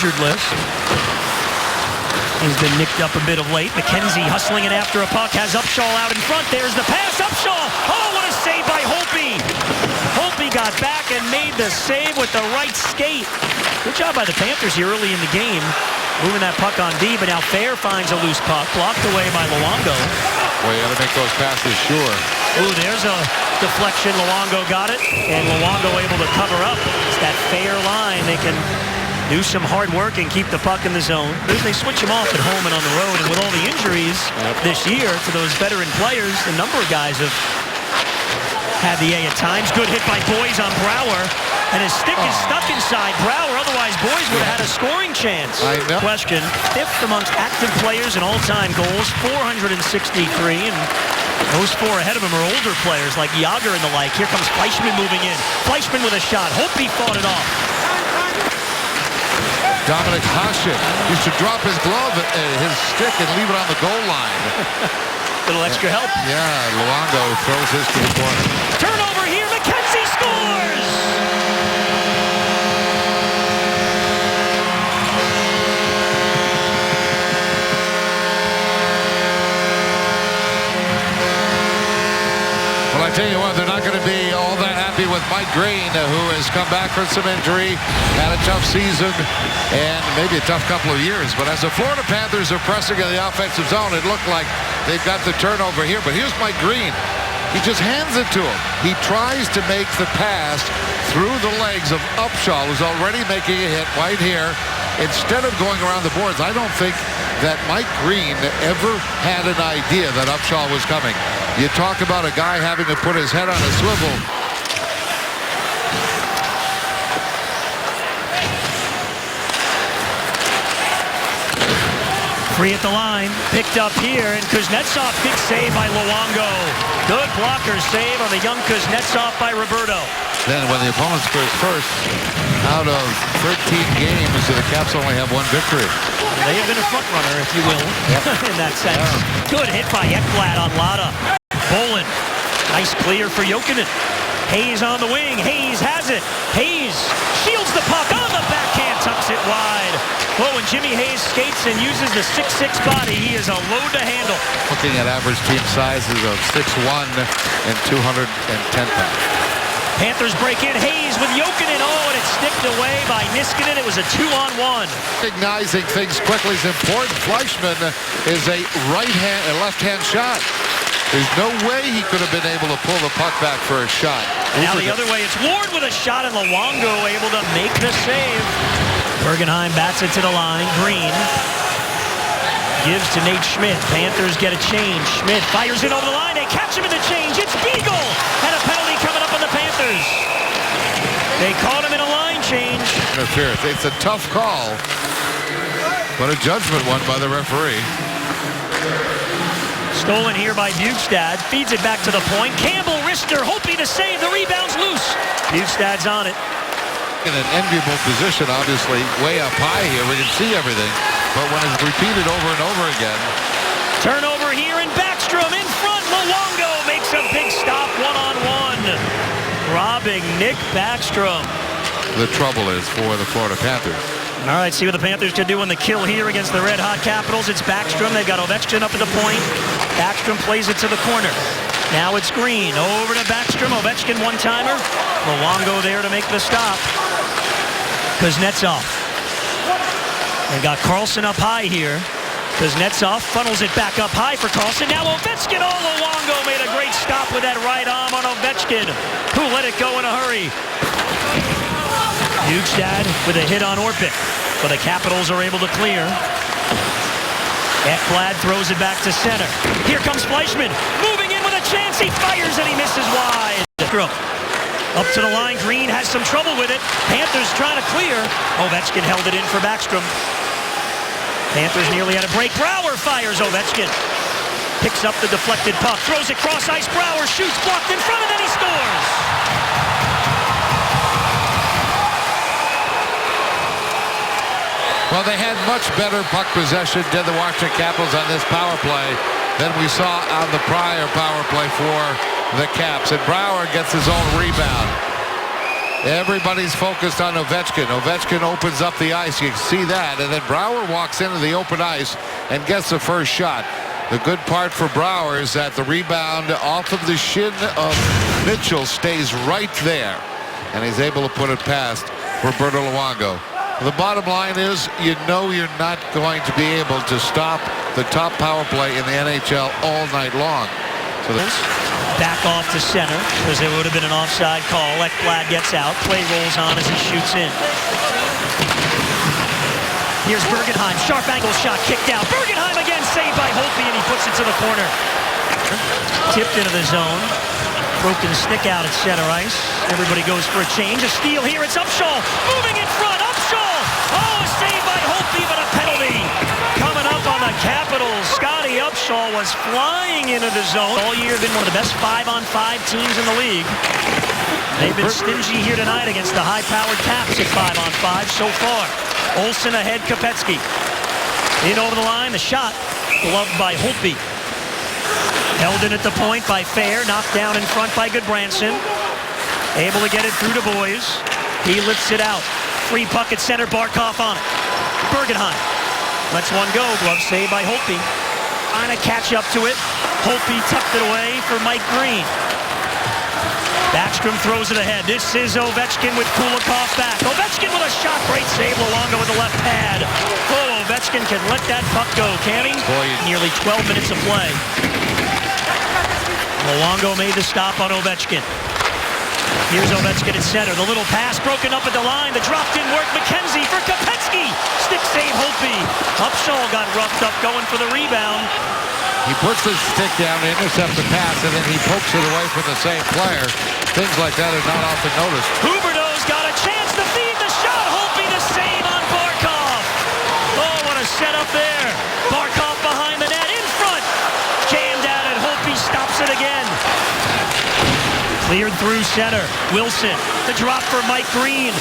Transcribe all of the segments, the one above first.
injured list. He's been nicked up a bit of late. McKenzie hustling it after a puck. Has Upshaw out in front. There's the pass. Upshaw. Oh, what a save by Holtby. Holtby got back and made the save with the right skate. Good job by the Panthers here early in the game. Moving that puck on D, but now Fair finds a loose puck. Blocked away by Luongo. Well, you got to make those passes sure. Ooh, there's a deflection. Luongo got it, and Luongo able to cover up. It's that Fair line. They can do some hard work and keep the puck in the zone. They switch them off at home and on the road, and with all the injuries this year to those veteran players, a number of guys have had the A at times. Good hit by Boys on Brouwer, and his stick is stuck inside Brouwer. Otherwise, Boys would have had a scoring chance. I know. Question, fifth amongst active players in all-time goals, 463, and those four ahead of him are older players like Yager and the like. Here comes Fleischmann moving in. Fleischmann with a shot. Holtby fought it off. Dominic Hasek used to drop his glove, his stick, and leave it on the goal line. Little extra help. Yeah, Luongo throws his to the corner. Turnover here. McKenzie scores! Well, I tell you what, they're not going to be all that happy with Mike Green, who has come back from some injury, had a tough season, and maybe a tough couple of years. But as the Florida Panthers are pressing in the offensive zone, it looked like they've got the turnover here. But here's Mike Green. He just hands it to him. He tries to make the pass through the legs of Upshaw, who's already making a hit right here. Instead of going around the boards, I don't think that Mike Green ever had an idea that Upshaw was coming. You talk about a guy having to put his head on a swivel. Free at the line, picked up here, and Kuznetsov, big save by Luongo. Good blocker save on the young Kuznetsov by Roberto. Then when the opponent scores first, out of 13 games, the Caps only have one victory. They have been a front runner, if you will, in that sense. Yeah. Good hit by Ekblad on Lada. Bolin, nice clear for Jokinen. Hayes on the wing, Hayes has it. Hayes shields the puck on the backhand, tucks it wide. Well, when Jimmy Hayes skates and uses the 6'6" body, he is a load to handle. Looking at average team sizes of 6'1" and 210 pounds. Panthers break in. Hayes with Jokinen. Oh, and it's snipped away by Niskanen. It was a 2-on-1. Recognizing things quickly is important. Fleischmann is a left-hand shot. There's no way he could have been able to pull the puck back for a shot. Now the other way, it's Ward with a shot, and Luongo able to make the save. Bergenheim bats it to the line. Green gives to Nate Schmidt. Panthers get a change. Schmidt fires it over the line. They catch him in the change. It's Beagle. And a penalty coming up on the Panthers. They caught him in a line change. Interference. It's a tough call, but a judgment one by the referee. Stolen here by Bjugstad. Feeds it back to the point. Campbell, wrister, hoping to save. The rebound's loose. Bjugstad's on it. In an enviable position, obviously, way up high here. We can see everything. But when it's repeated over and over again. Turnover here, and Backstrom in front. Luongo makes a big stop, one-on-one. Robbing Nick Backstrom. The trouble is for the Florida Panthers. All right, see what the Panthers can do on the kill here against the Red Hot Capitals. It's Backstrom. They've got Ovechkin up at the point. Backstrom plays it to the corner. Now it's Green. Over to Backstrom. Ovechkin one-timer. Luongo there to make the stop. Kuznetsov. They got Carlson up high here. Kuznetsov funnels it back up high for Carlson. Now Ovechkin. Oh, Luongo made a great stop with that right arm on Ovechkin, who let it go in a hurry. Bjugstad with a hit on Orpik, but the Capitals are able to clear. Ekblad throws it back to center. Here comes Fleischmann, moving in with a chance. He fires and he misses wide. Up to the line. Green has some trouble with it. Panthers trying to clear. Ovechkin held it in for Backstrom. Panthers nearly had a break. Brouwer fires. Ovechkin picks up the deflected puck, throws it cross ice. Brouwer shoots, blocked in front, and then he scores. Well, they had much better puck possession, did the Washington Capitals, on this power play than we saw on the prior power play for the Caps. And Brouwer gets his own rebound. Everybody's focused on Ovechkin. Ovechkin opens up the ice. You can see that. And then Brouwer walks into the open ice and gets the first shot. The good part for Brouwer is that the rebound off of the shin of Mitchell stays right there. And he's able to put it past Roberto Luongo. The bottom line is, you know you're not going to be able to stop the top power play in the NHL all night long. So back off to center, because there would have been an offside call. Ekblad gets out. Play rolls on as he shoots in. Here's Bergenheim. Sharp angle shot kicked out. Bergenheim again, saved by Holtby, and he puts it to the corner. Tipped into the zone. Broken stick out at center ice. Everybody goes for a change. A steal here. It's Upshaw. Moving in front. Upshaw. Oh, saved by Holtby, but a penalty. Coming up on the Capitals. Scotty Upshaw was flying into the zone. All year been one of the best 5-on-5 teams in the league. They've been stingy here tonight against the high-powered Caps at 5-on-5 so far. Olsen ahead, Kopecky. In over the line, the shot gloved by Holtby. Held in at the point by Fair, knocked down in front by Goodbranson. Able to get it through to Boys. He lifts it out. Free puck at center, Barkov on it. Bergenheim lets one go, glove saved by Holtby. Trying to catch up to it. Holtby tucked it away for Mike Green. Backstrom throws it ahead. This is Ovechkin with Kulikov back. Ovechkin with a shot. Great save. Luongo with the left pad. Oh, Ovechkin can let that puck go, can he? Nearly 12 minutes of play. Luongo made the stop on Ovechkin. Here's Ovechkin at center. The little pass broken up at the line. The drop didn't work. McKenzie for Kopecky. Stick save Holtby. Upshaw got roughed up going for the rebound. he puts his stick down to intercept the pass, and then he pokes it away from the same player. Things like that are not often noticed. Huberdeau's got a chance to feed the shot. Holtby the save on Barkov. Oh, what a setup there. Barkov behind the net, in front. Jammed at it. Holtby stops it again. Cleared through center. Wilson, the drop for Mike Green.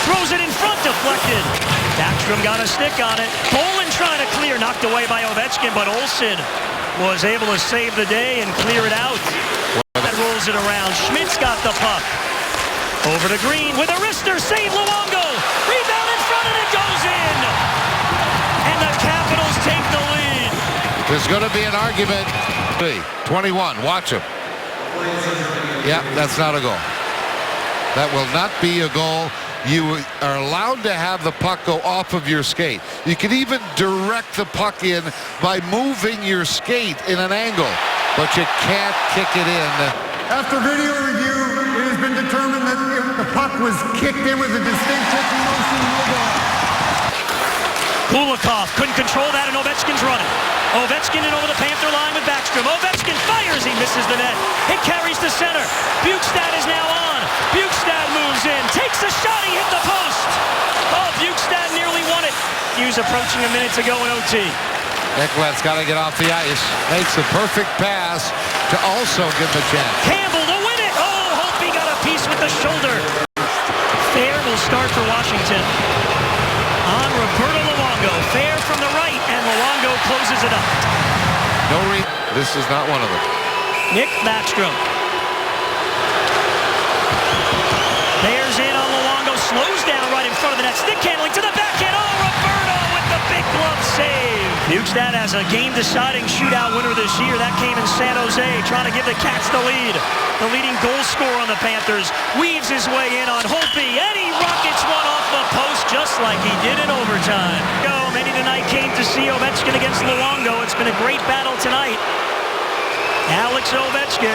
Throws it in front, deflected. Backstrom got a stick on it. Bolin trying to clear, knocked away by Ovechkin, but Olsen was able to save the day and clear it out. That rolls it around. Schmidt's got the puck. Over to Green with a wrister, save Luongo. Rebound in front and it goes in. And the Capitals take the lead. There's going to be an argument. 21, watch him. Yeah, that's not a goal. That will not be a goal. You are allowed to have the puck go off of your skate. You can even direct the puck in by moving your skate in an angle, but you can't kick it in. After video review, it has been determined that the puck was kicked in with a distinct kicking motion, no goal. Kulikov couldn't control that, and Ovechkin's running. Ovechkin in over the Panther line with Backstrom. Ovechkin fires, he misses the net. It carries to center. Bukestad is now on. Bukestad moves in, takes a shot, he hit the post. Oh, Bukestad nearly won it. He was approaching a minute to go in OT. Ekblad's got to get off the ice. Makes the perfect pass to also give him a chance. Campbell to win it. Oh, Holtby got a piece with the shoulder. Fair will start for Washington. On Roberto Luongo. Fair from the right, and Luongo closes it up. This is not one of them. Nick Backstrom. Bears in on Luongo, slows down right in front of the net. Stick handling to the backhand. Oh, Roberto with the big glove save. Bukestad has a game-deciding shootout winner this year. That came in San Jose, trying to give the Cats the lead. The leading goal scorer on the Panthers weaves his way in on Holtby, and he rockets one off the post just like he did in overtime. Many tonight came to see Ovechkin against Luongo. It's been a great battle tonight. Alex Ovechkin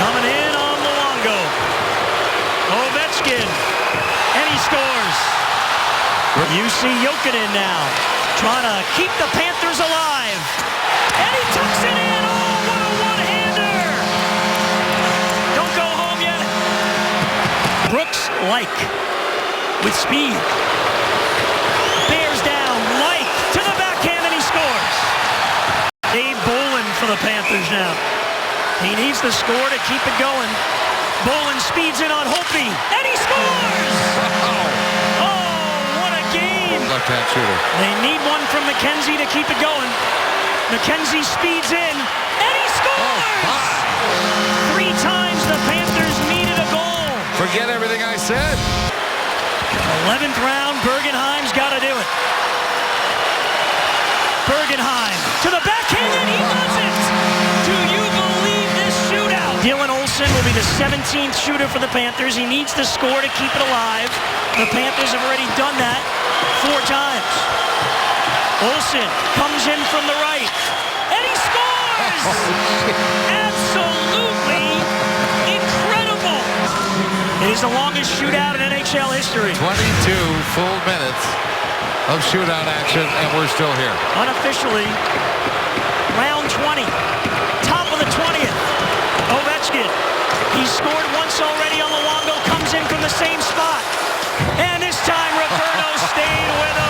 coming in on Luongo. Ovechkin, and he scores. You see Jokinen now trying to keep the Panthers alive. And he tucks it in. Oh, what a one-hander. Don't go home yet. Brooks Laich with speed. Bears down. Laich to the backhand, and he scores. Dave Bolin for the Panthers now. He needs the score to keep it going. Bolin speeds in on Holtby, and he scores! Oh, what a game! Left-hand shooter. They need one from McKenzie to keep it going. McKenzie speeds in, and he scores! 3 times the Panthers needed a goal. Forget get everything I said? 11th round, Bergenheim's got to do it. Bergenheim to the backhand, and he does it! Do you believe this shootout? Dylan Olsen will be the 17th shooter for the Panthers. He needs to score to keep it alive. The Panthers have already done that 4 times. Olsen comes in from the right, and he scores! Absolutely incredible! It is the longest shootout in NHL history. 22 full minutes of shootout action, and we're still here. Unofficially, round 20, top of the 20th. Ovechkin, he scored once already on Luongo, comes in from the same spot. And this time, Roberto stayed with